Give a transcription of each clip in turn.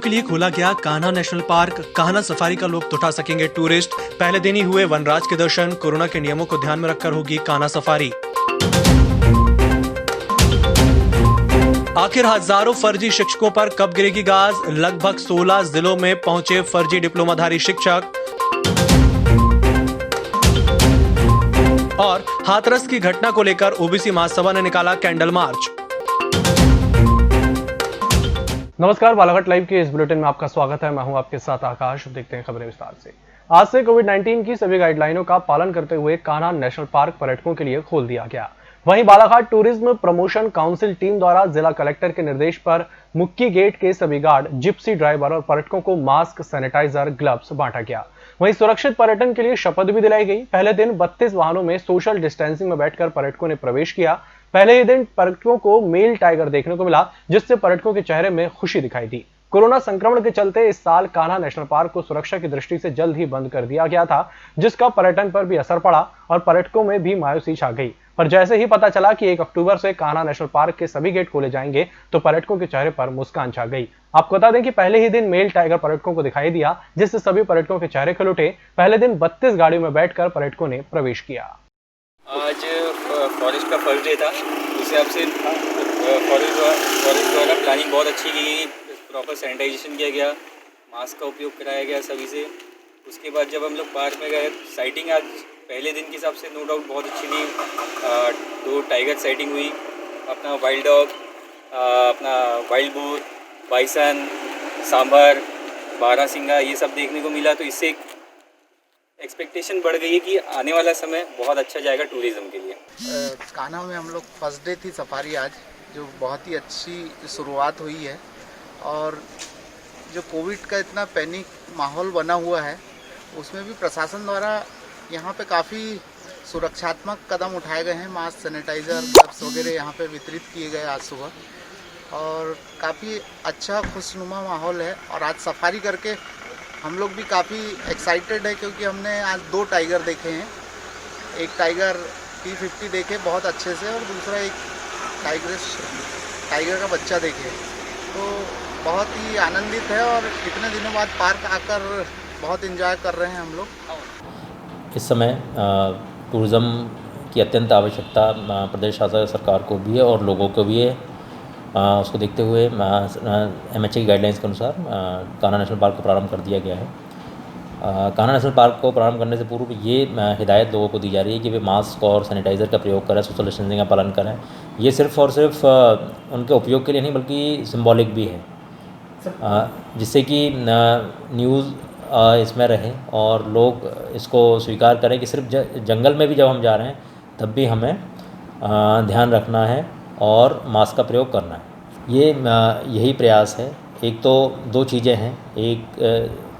के लिए खोला गया Kanha national park. Kanha safari का लुत्फ उठा सकेंगे टूरिस्ट। पहले दिन ही हुए वनराज के दर्शन। कोरोना के नियमों को ध्यान में रखकर होगी कान्हा सफारी। आखिर हजारों फर्जी शिक्षकों पर कब गिरेगी गाज। लगभग 16 जिलों में पहुंचे फर्जी डिप्लोमाधारी शिक्षक। और हाथरस की घटना को लेकर ओबीसी महासभा ने निकाला कैंडल मार्च। नमस्कार, बालाघाट लाइव के इस बुलेटिन में आपका स्वागत है। मैं हूं आपके साथ आकाश। देखते हैं खबरें विस्तार से। आज से कोविड-19 की सभी गाइडलाइनों का पालन करते हुए कान्हा नेशनल पार्क पर्यटकों के लिए खोल दिया गया। वहीं Balaghat tourism promotion council team द्वारा जिला कलेक्टर के निर्देश पर मुक्की गेट के सभी गार्ड, जिप्सी ड्राइवर और पर्यटकों को मास्क, सैनिटाइजर, ग्लव्स बांटा गया। वहीं सुरक्षित पर्यटन के लिए शपथ भी दिलाई गई। पहले दिन 32 वाहनों में सोशल डिस्टेंसिंग में बैठकर पर्यटकों ने प्रवेश किया। पहले ही दिन पर्यटकों को मेल टाइगर देखने को मिला, जिससे पर्यटकों के चेहरे में खुशी दिखाई दी। कोरोना संक्रमण के चलते इस साल कान्हा नेशनल पार्क को सुरक्षा की दृष्टि से जल्द ही बंद कर दिया गया था, जिसका पर्यटन पर भी असर पड़ा और पर्यटकों में भी मायूसी छा गई। पर जैसे ही पता चला कि 1 अक्टूबर से कान्हा नेशनल पार्क के सभी गेट खोले जाएंगे, तो पर्यटकों के चेहरे पर मुस्कान छा गई। आपको बता दें कि पहले ही दिन मेल टाइगर पर्यटकों को दिखाई दिया, जिससे सभी पर्यटकों के चेहरे खिल उठे। पहले दिन 32 गाड़ियों में बैठकर पर्यटकों ने प्रवेश किया। आज फॉरेस्ट का फर्स्ट डे था। उस हिसाब से फॉरेस्ट द्वारा प्लानिंग बहुत अच्छी की गई। प्रॉपर सैनिटाइजेशन किया गया, मास्क का उपयोग कराया गया सभी से। उसके बाद जब हम लोग पार्क में गए, साइटिंग आज पहले दिन के हिसाब से नो डाउट बहुत अच्छी थी। 2 टाइगर साइटिंग हुई, अपना वाइल्ड डॉग, अपना वाइल्ड बोर, बाइसन, सांभर, बारहसिंगा, ये सब देखने को मिला। तो इससे एक्सपेक्टेशन बढ़ गई है कि आने वाला समय बहुत अच्छा जाएगा टूरिज्म के लिए। कान्हा में हम लोग फर्स्ट डे थी सफारी आज, जो बहुत ही अच्छी शुरुआत हुई है। और जो कोविड का इतना पैनिक माहौल बना हुआ है, उसमें भी प्रशासन द्वारा यहाँ पे काफ़ी सुरक्षात्मक कदम उठाए गए हैं। मास्क, सैनिटाइज़र, ग्लव्स वगैरह यहाँ पे वितरित किए गए आज सुबह। और काफ़ी अच्छा खुशनुमा माहौल है। और आज सफारी करके हम लोग भी काफ़ी एक्साइटेड है, क्योंकि हमने आज 2 टाइगर देखे हैं। एक टाइगर T50 देखे बहुत अच्छे से, और दूसरा एक टाइगर का बच्चा देखे। तो बहुत ही आनंदित है और इतने दिनों बाद पार्क आकर बहुत एंजॉय कर रहे हैं हम लोग। इस समय टूरिज़्म की अत्यंत आवश्यकता प्रदेश शासन सरकार को भी है और लोगों को भी है। उसको देखते हुए MHA की गाइडलाइंस के अनुसार कान्हा नेशनल पार्क को प्रारंभ कर दिया गया है। कान्हा नेशनल पार्क को प्रारंभ करने से पूर्व ये हिदायत लोगों को दी जा रही है कि वे मास्क और सैनिटाइज़र का प्रयोग करें, सोशल डिस्टेंसिंग का पालन करें। ये सिर्फ और सिर्फ उनके उपयोग के लिए नहीं, बल्कि सिंबॉलिक भी है, जिससे कि न्यूज़ इसमें रहे और लोग इसको स्वीकार करें कि सिर्फ जंगल में भी जब हम जा रहे हैं तब भी हमें ध्यान रखना है और मास्क का प्रयोग करना है। ये यही प्रयास है। एक तो 2 चीज़ें हैं। एक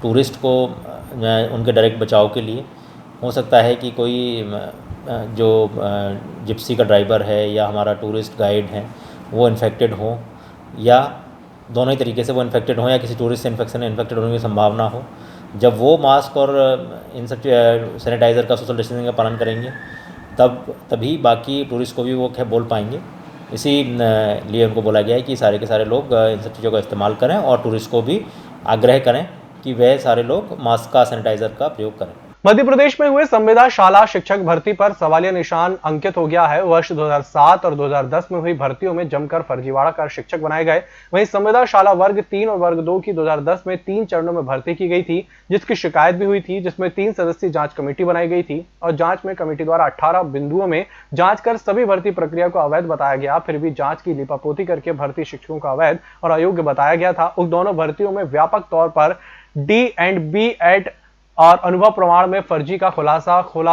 टूरिस्ट को उनके डायरेक्ट बचाव के लिए हो सकता है कि कोई जो जिप्सी का ड्राइवर है या हमारा टूरिस्ट गाइड है वो इन्फेक्टेड हो, या दोनों ही तरीके से वो इन्फेक्टेड हो, या किसी टूरिस्ट से इन्फेक्टेड होने की संभावना हो। जब वो मास्क और इन सब सैनिटाइज़र का, सोशल डिस्टेंसिंग का पालन करेंगे, तभी बाकी टूरिस्ट को भी वो बोल पाएंगे। इसी लिए उनको बोला गया है कि सारे के सारे लोग इन सब चीज़ों का इस्तेमाल करें और टूरिस्ट को भी आग्रह करें कि वह सारे लोग मास्क का, सैनिटाइज़र का प्रयोग करें। मध्य प्रदेश में हुए संविदा शाला शिक्षक भर्ती पर सवालिया निशान अंकित हो गया है। वर्ष 2007 और 2010 में हुई भर्तियों में जमकर फर्जीवाड़ा कर शिक्षक बनाए गए। वहीं संविदा शाला वर्ग 3 और वर्ग 2 की 2010 में 3 चरणों में भर्ती की गई थी, जिसकी शिकायत भी हुई थी, जिसमें 3 सदस्यीय जांच कमेटी बनाई गई थी। और जांच में कमेटी द्वारा 18 बिंदुओं में जांच कर सभी भर्ती प्रक्रिया को अवैध बताया गया। फिर भी जांच की लीपापोती करके भर्ती शिक्षकों को अवैध और अयोग्य बताया गया था। उन दोनों भर्तियों में व्यापक तौर पर D&B और अनुभव प्रमाण में फर्जी का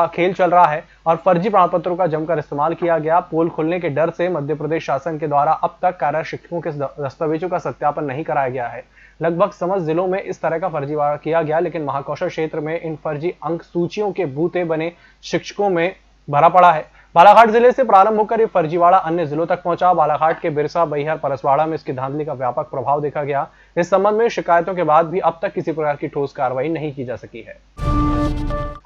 खेल चल रहा है और फर्जी प्रमाण पत्रों का जमकर इस्तेमाल किया गया। पोल खुलने के डर से मध्य प्रदेश शासन के द्वारा अब तक कार्यरत शिक्षकों के दस्तावेजों का सत्यापन नहीं कराया गया है। लगभग समस्त जिलों में इस तरह का फर्जीवाड़ा किया गया, लेकिन महाकौशल क्षेत्र में इन फर्जी अंक सूचियों के बूते बने शिक्षकों में भरा पड़ा है। बालाघाट जिले से प्रारंभ होकर ये फर्जीवाड़ा अन्य जिलों तक पहुंचा। बालाघाट के बिरसा, बैहर, परसवाड़ा में इसकी धांधली का व्यापक प्रभाव देखा गया। इस संबंध में शिकायतों के बाद भी अब तक किसी प्रकार की ठोस कार्रवाई नहीं की जा सकी है।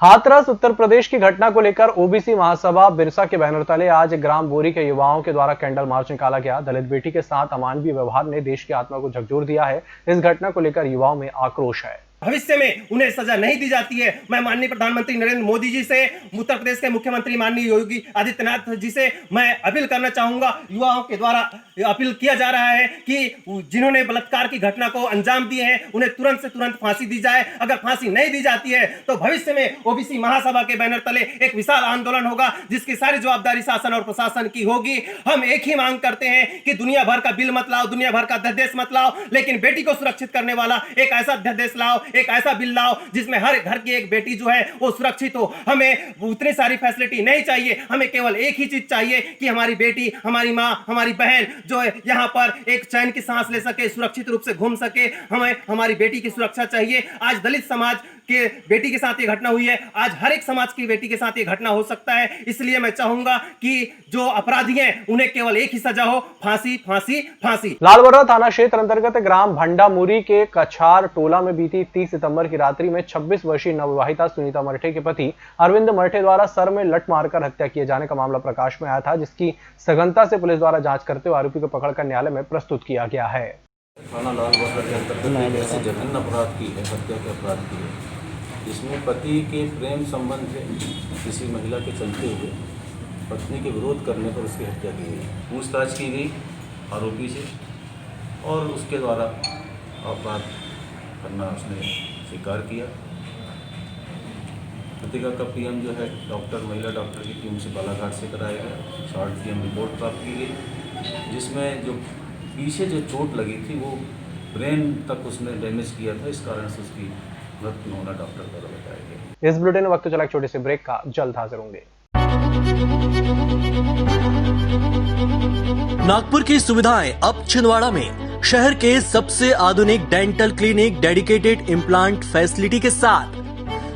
हाथरस उत्तर प्रदेश की घटना को लेकर ओबीसी महासभा बिरसा के बैनर तले आज ग्राम बोरी के युवाओं के द्वारा कैंडल मार्च निकाला गया। दलित बेटी के साथ अमानवीय व्यवहार ने देश की आत्मा को झकझोर दिया है। इस घटना को लेकर युवाओं में आक्रोश है। भविष्य में उन्हें सजा नहीं दी जाती है। मैं माननीय प्रधानमंत्री नरेंद्र मोदी जी से, उत्तर प्रदेश के मुख्यमंत्री माननीय योगी आदित्यनाथ जी से मैं अपील करना चाहूंगा। युवाओं के द्वारा अपील किया जा रहा है कि जिन्होंने बलात्कार की घटना को अंजाम दिए हैं उन्हें तुरंत से तुरंत फांसी दी जाए। अगर फांसी नहीं दी जाती है तो भविष्य में ओबीसी महासभा के बैनर तले एक विशाल आंदोलन होगा जिसकी सारी जवाबदारी शासन और प्रशासन की होगी। हम एक ही मांग करते हैं कि दुनिया भर का बिल मत लाओ, दुनिया भर का अध्यादेश मत लाओ, लेकिन बेटी को सुरक्षित करने वाला एक ऐसा अध्यादेश लाओ, एक ऐसा बिल लाओ जिसमें हर घर की एक बेटी जो है वो सुरक्षित हो। हमें उतनी सारी फैसिलिटी नहीं चाहिए, हमें केवल एक ही चीज चाहिए कि हमारी बेटी, हमारी माँ, हमारी बहन जो है यहाँ पर एक चैन की सांस ले सके, सुरक्षित रूप से घूम सके। हमें हमारी बेटी की सुरक्षा चाहिए। आज दलित समाज के बेटी के साथ ये घटना हुई है, आज हर एक समाज की बेटी के साथ ये घटना हो सकता है। इसलिए मैं चाहूंगा कि जो अपराधी हैं उन्हें केवल एक ही सजा हो, फांसी, फांसी, फांसी। लालबर्रा थाना क्षेत्र अंतर्गत ग्राम भंडामुरी के कछार टोला में बीती 30 सितंबर की रात्रि में 26 वर्षीय नवविवाहिता सुनीता मर्ठे के पति अरविंद मर्ठे द्वारा सर में लठ मारकर हत्या किए जाने का मामला प्रकाश में आया था, जिसकी सघनता से पुलिस द्वारा जांच करते हुए आरोपी को पकड़कर न्यायालय में प्रस्तुत किया गया है। थाना लालबर्रा के अंतर्गत ऐसे जघन्य अपराध की है, हत्या के अपराध की है, जिसमें पति के प्रेम संबंध से किसी महिला के चलते हुए पत्नी के विरोध करने पर उसकी हत्या की गई। पूछताछ की गई आरोपी से और उसके द्वारा अपराध करना उसने स्वीकार किया। मृतका का पीएम जो है डॉक्टर, महिला डॉक्टर की टीम से बालाघाट से कराया गया। शॉर्ट पीएम रिपोर्ट प्राप्त की गई, जिसमें जो पीछे जो चोट लगी थी वो ब्रेन तक उसने डैमेज किया था, इस कारण से उसकी मृत्यु होना डॉक्टर द्वारा बताया गया। इस बुलेटिन में वक्त चला एक छोटे से ब्रेक का, जल्द हाजिर होंगे। नागपुर की सुविधाएं अब छिंदवाड़ा में, शहर के सबसे आधुनिक dental clinic dedicated implant facility के साथ।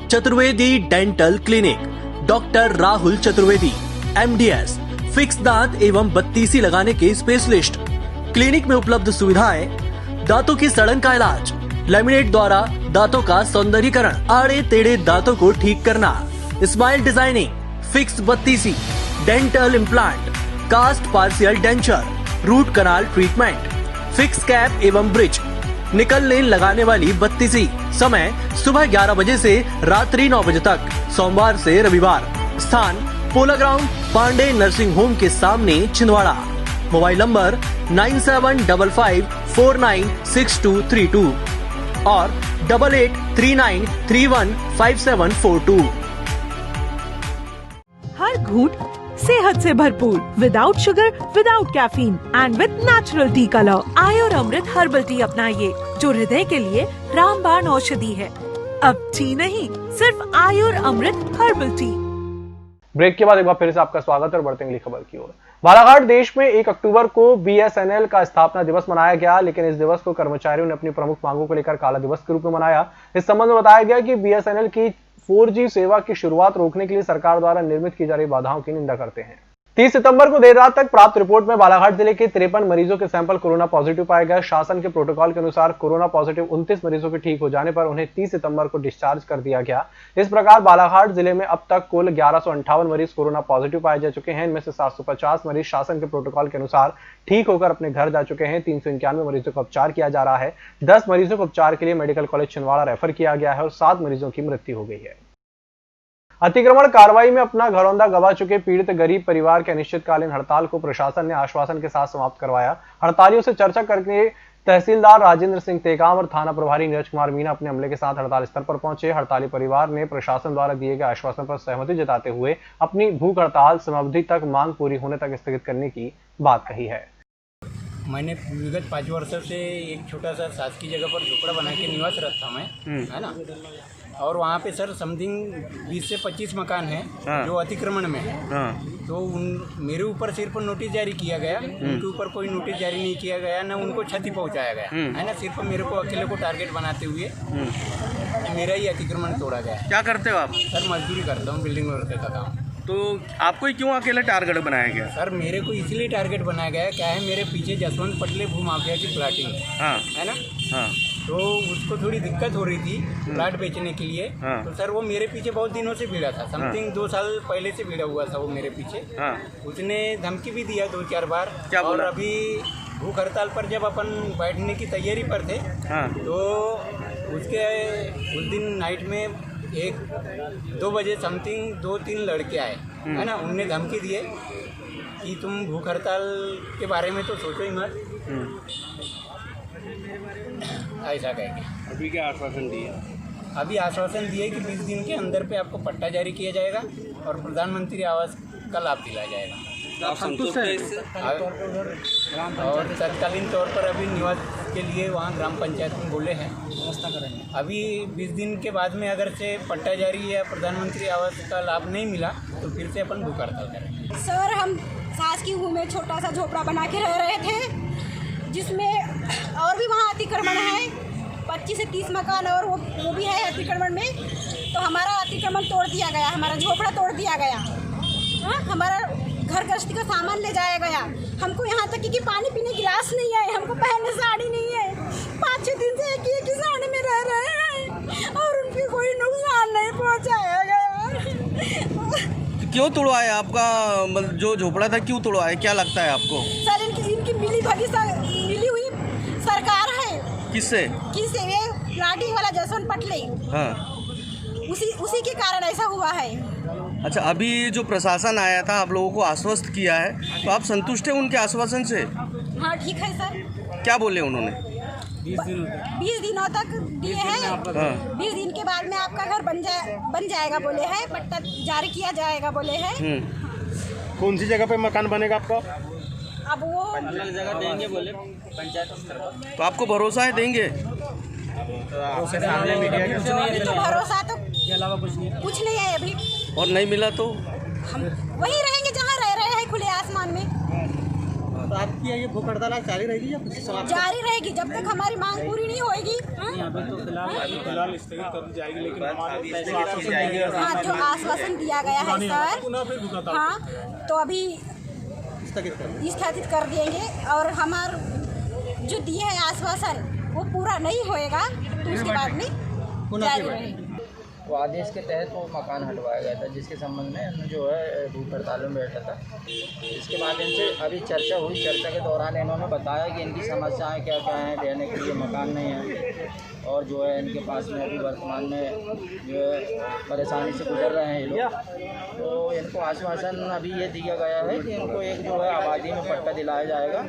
Chaturvedi dental clinic, doctor Rahul Chaturvedi, MDS, fix दांत एवं बत्तीसी लगाने के स्पेशलिस्ट। क्लिनिक में उपलब्ध सुविधाएं: दांतों की सड़न का इलाज, लैमिनेट द्वारा दांतों का सौंदर्यीकरण, आड़े टेढ़े दांतों को ठीक करना, स्माइल डिजाइनिंग, फिक्स बत्तीसी, dental implant, cast partial denture, root canal treatment, fix cap एवं ब्रिज, निकल लेन लगाने वाली बत्तीसी। समय सुबह 11 बजे से रात्रि 9 बजे तक, सोमवार से रविवार। स्थान पोला ग्राउंड, पांडे नर्सिंग होम के सामने, छिंदवाड़ा। मोबाइल नंबर 9755496232 और 8839315742। हर घूंट सेहत से भरपूर, without sugar, without caffeine and with natural tea colour. Ayur Amrit herbal tea अपनाइए, जो हृदय के लिए रामबाण औषधि है। अब टी नहीं, सिर्फ आयुर अमृत हर्बल टी। ब्रेक के बाद एक बार फिर से आपका स्वागत है और बढ़ते हैं अगली खबर की ओर। बालाघाट देश में 1 अक्टूबर को BSNL का स्थापना दिवस मनाया गया, लेकिन इस दिवस को कर्मचारियों ने अपनी प्रमुख मांगों को लेकर काला दिवस के रूप में मनाया। इस संबंध में बताया गया कि BSNL की 4G सेवा की शुरुआत रोकने के लिए सरकार द्वारा निर्मित की जा रही बाधाओं की निंदा करते हैं। 30 सितंबर को देर रात तक प्राप्त रिपोर्ट में बालाघाट जिले के 53 मरीजों के सैंपल कोरोना पॉजिटिव पाए गए। शासन के प्रोटोकॉल के अनुसार कोरोना पॉजिटिव 29 मरीजों के ठीक हो जाने पर उन्हें 30 सितंबर को डिस्चार्ज कर दिया गया। इस प्रकार बालाघाट जिले में अब तक कुल 1158 मरीज कोरोना पॉजिटिव पाए जा चुके हैं। इनमें से 750 मरीज शासन के प्रोटोकॉल के अनुसार ठीक होकर अपने घर जा चुके हैं। 391 मरीजों का उपचार किया जा रहा है। 10 मरीजों को उपचार के लिए मेडिकल कॉलेज छिंदवाड़ा रेफर किया गया है और 7 मरीजों की मृत्यु हो गई है। अतिक्रमण कार्रवाई में अपना घरौंदा गंवा चुके पीड़ित गरीब परिवार के अनिश्चितकालीन हड़ताल को प्रशासन ने आश्वासन के साथ समाप्त करवाया। हड़तालियों से चर्चा करके तहसीलदार राजेंद्र सिंह टेकाम और थाना प्रभारी नीरज कुमार मीना अपने अमले के साथ हड़ताल स्थल पर पहुंचे। हड़ताली परिवार ने प्रशासन द्वारा दिए गए आश्वासन पर सहमति जताते हुए अपनी भूख हड़ताल समाप्ति तक मांग पूरी होने तक स्थगित करने की बात कही है। मैंने विगत 5 वर्षों से एक छोटा सा शासकीय जगह पर झोपड़ा बना के निवास रहता मैं, है ना। और वहाँ पे सर समथिंग 20 से 25 मकान हैं जो अतिक्रमण में है। तो मेरे ऊपर सिर्फ नोटिस जारी किया गया, उनके ऊपर कोई नोटिस जारी नहीं किया गया, ना उनको क्षति पहुँचाया गया, है ना। सिर्फ मेरे को अकेले को टारगेट बनाते हुए मेरा ही अतिक्रमण तोड़ा गया। क्या करते हो आप? सर मजदूरी करता हूँ, बिल्डिंग वर्कर का काम। तो आपको क्यों अकेले टारगेट बनाया गया? सर मेरे को इसलिए टारगेट बनाया गया, क्या है, मेरे पीछे जसवंत पटले भूमाफिया की प्लाटिंग है ना। तो उसको थोड़ी दिक्कत हो रही थी प्लाट बेचने के लिए। तो सर वो मेरे पीछे बहुत दिनों से भिड़ा था, समथिंग 2 साल पहले से भिड़ा हुआ था वो मेरे पीछे। उसने धमकी भी दिया 2-4 बार। और अभी भूख हड़ताल पर जब अपन बैठने की तैयारी पर थे तो उसके उस दिन नाइट में 1-2 बजे समथिंग 2-3 लड़के आए, है ना। उनने धमकी दिए कि तुम भूख हड़ताल के बारे में तो सोचो ही मत, ऐसा कहेंगे। अभी क्या आश्वासन दिया? अभी आश्वासन दिए कि 20 दिन के अंदर पे आपको पट्टा जारी किया जाएगा और प्रधानमंत्री आवास का लाभ दिलाया जाएगा। आप संतुष्ट हैं? और तत्कालीन तौर पर अभी निवास के लिए वहाँ ग्राम पंचायत में बोले हैं व्यवस्था करेंगे। अभी 20 दिन के बाद में अगर से पट्टा जारी या प्रधानमंत्री आवास का लाभ नहीं मिला तो फिर से अपन भूख हड़ताल करेंगे। सर, हम सास की हूँ में छोटा सा झोपड़ा बना के रह रहे थे, जिसमें और भी वहाँ अतिक्रमण है 25 से 30 मकान, और वो भी है अतिक्रमण में। तो हमारा अतिक्रमण तोड़ दिया गया, हमारा झोपड़ा तोड़ दिया गया, हाँ, हमारा घर गृहस्थी का सामान ले जाया गया। हमको यहाँ तक कि पानी पीने गिलास नहीं है, हमको पहनने साड़ी नहीं है। 5-6 दिन से एक ही साड़ी में रह रहे हैं और उनकी कोई नुकसान नहीं पहुँचाया गया। क्यों तोड़वाया आपका जो झोपड़ा था, क्यों तोड़वाया, क्या लगता है आपको? सर, इनकी मिली हुई सरकार है। किससे? ये प्लाटिंग वाला जसवंत पटले, हाँ, उसी के कारण ऐसा हुआ है। अच्छा, अभी जो प्रशासन आया था आप लोगों को आश्वस्त किया है, तो आप संतुष्ट हैं उनके आश्वासन से? हाँ, ठीक है सर। क्या बोले उन्होंने? 20 दिनों तक दिए हैं। 20 दिन के बाद में आपका घर बन जाएगा बोले हैं, पट्टा जारी किया जाएगा बोले हैं। कौन सी जगह पे मकान बनेगा आपका? अब वो जगह देंगे बोले पंचायत स्तर पर। तो आपको भरोसा है देंगे? तो भरोसा तो कुछ नहीं है अभी। और नहीं मिला तो हम वही रहेंगे जहाँ रह रहे हैं, खुले आसमान में। तो आपकी ये भूख हड़ताल जारी रहेगी या कुछ समाप्त? जारी रहेगी जब तक हमारी मांग पूरी नहीं होगी। तो फिलहाल स्थगित कर दी जाएगी, लेकिन हाँ, जो आश्वासन दिया गया है सर, हाँ, तो अभी स्थगित कर देंगे। और हमार जो दिए है आश्वासन वो पूरा नहीं होएगा तो उसके बाद में जारी रहेगी। वो आदेश के तहत वो मकान हटवाया गया था, जिसके संबंध में हम जो है भूख हड़ताल में बैठा था। इसके बाद इनसे अभी चर्चा हुई। चर्चा के दौरान इन्होंने बताया कि इनकी समस्याएं क्या क्या हैं, रहने के लिए मकान नहीं है, और जो है इनके पास में अभी वर्तमान में जो है परेशानी से गुजर रहे हैं ये लोग। तो इनको आश्वासन अभी ये दिया गया है कि इनको एक जो है आबादी में पट्टा दिलाया जाएगा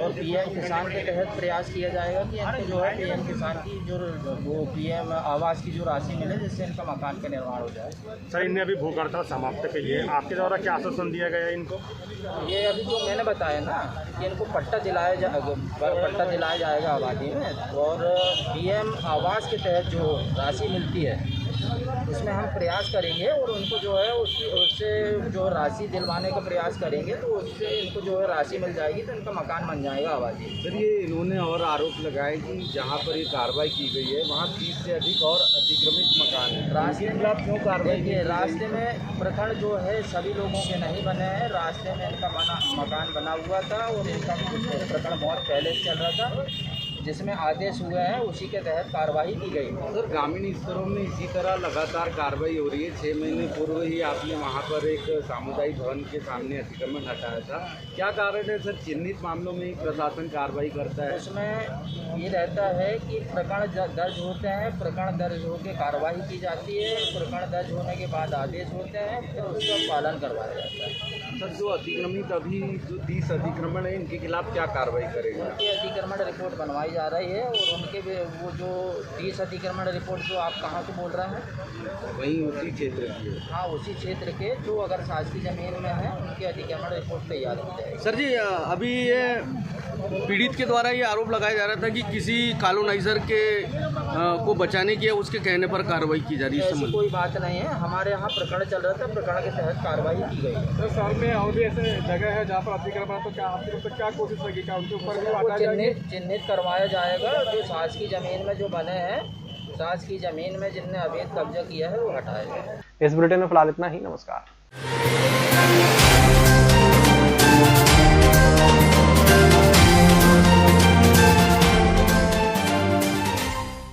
और पीएम किसान के तहत प्रयास किया जाएगा कि इनको जो है पीएम किसान की जो वो पीएम आवास की जो राशि मिले, जिससे इनका मकान का निर्माण हो जाए। सर, इनने अभी भूख हड़ताल समाप्त की है, आपके द्वारा क्या आश्वासन दिया गया इनको? ये अभी जो मैंने बताया ना कि इनको पट्टा दिलाया जाएगा आबादी में, और पीएम आवास के तहत जो राशि मिलती है उसमें हम प्रयास करेंगे और उनको जो है उससे जो राशि दिलवाने का प्रयास करेंगे, तो उससे इनको जो है राशि मिल जाएगी तो इनका मकान बन जाएगा आबादी। सर, ये इन्होंने और आरोप लगाया कि जहाँ पर ये कार्रवाई की गई है वहाँ 30 से अधिक और अतिक्रमित मकान है। रास्ते में आप क्यों कार्रवाई की है? रास्ते में प्रखंड जो है सभी लोगों के नहीं बने हैं। रास्ते में इनका मकान बना हुआ था और इनका प्रखंड बहुत पहले से चल रहा था, जिसमें आदेश हुए हैं उसी के तहत कार्रवाई की गई। सर, ग्रामीण स्तरों में इसी तरह लगातार कार्रवाई हो रही है। 6 महीने पूर्व ही आपने वहाँ पर एक सामुदायिक भवन के सामने अतिक्रमण हटाया था। क्या कारण है सर, चिन्हित मामलों में प्रशासन कार्रवाई करता है? उसमें ये रहता है कि प्रकरण दर्ज होते हैं, प्रकरण दर्ज होकर कार्रवाई की जाती है, प्रकरण दर्ज होने के बाद आदेश होते हैं, फिर उसका पालन करवाया जाता है। सर, जो अतिक्रमित अभी जो 30 अतिक्रमण है, इनके खिलाफ क्या कार्रवाई करेगा? उनकी अतिक्रमण रिपोर्ट बनवाई जा रही है और उनके वो जो 30 अतिक्रमण रिपोर्ट जो आप कहाँ से बोल रहे हैं? वहीं उसी क्षेत्र की? हाँ, उसी क्षेत्र के जो अगर शासकीय ज़मीन में है उनकी अतिक्रमण रिपोर्ट तैयार हो जाएगी। सर जी, अभी ये पीड़ित के द्वारा ये आरोप लगाया जा रहा था कि किसी कॉलोनाइजर के को बचाने की उसके कहने पर कार्रवाई की जा रही है। ऐसी कोई बात नहीं है, हमारे यहाँ प्रकरण चल रहा था, प्रकरण के तहत कार्रवाई की गई है। तो साल में और भी ऐसे जगह है जहाँ पर अतिक्रमण, तो क्या आपकी तरफ से क्या कोशिश होगी, क्या उनके ऊपर चिन्हित करवाया जाएगा? जो शासकीय जमीन में जो बने हैं, शासकीय जमीन में जिनने अवैध कब्जा किया है वो हटाया जाए। इस बुलेटिन में फिलहाल इतना ही। नमस्कार।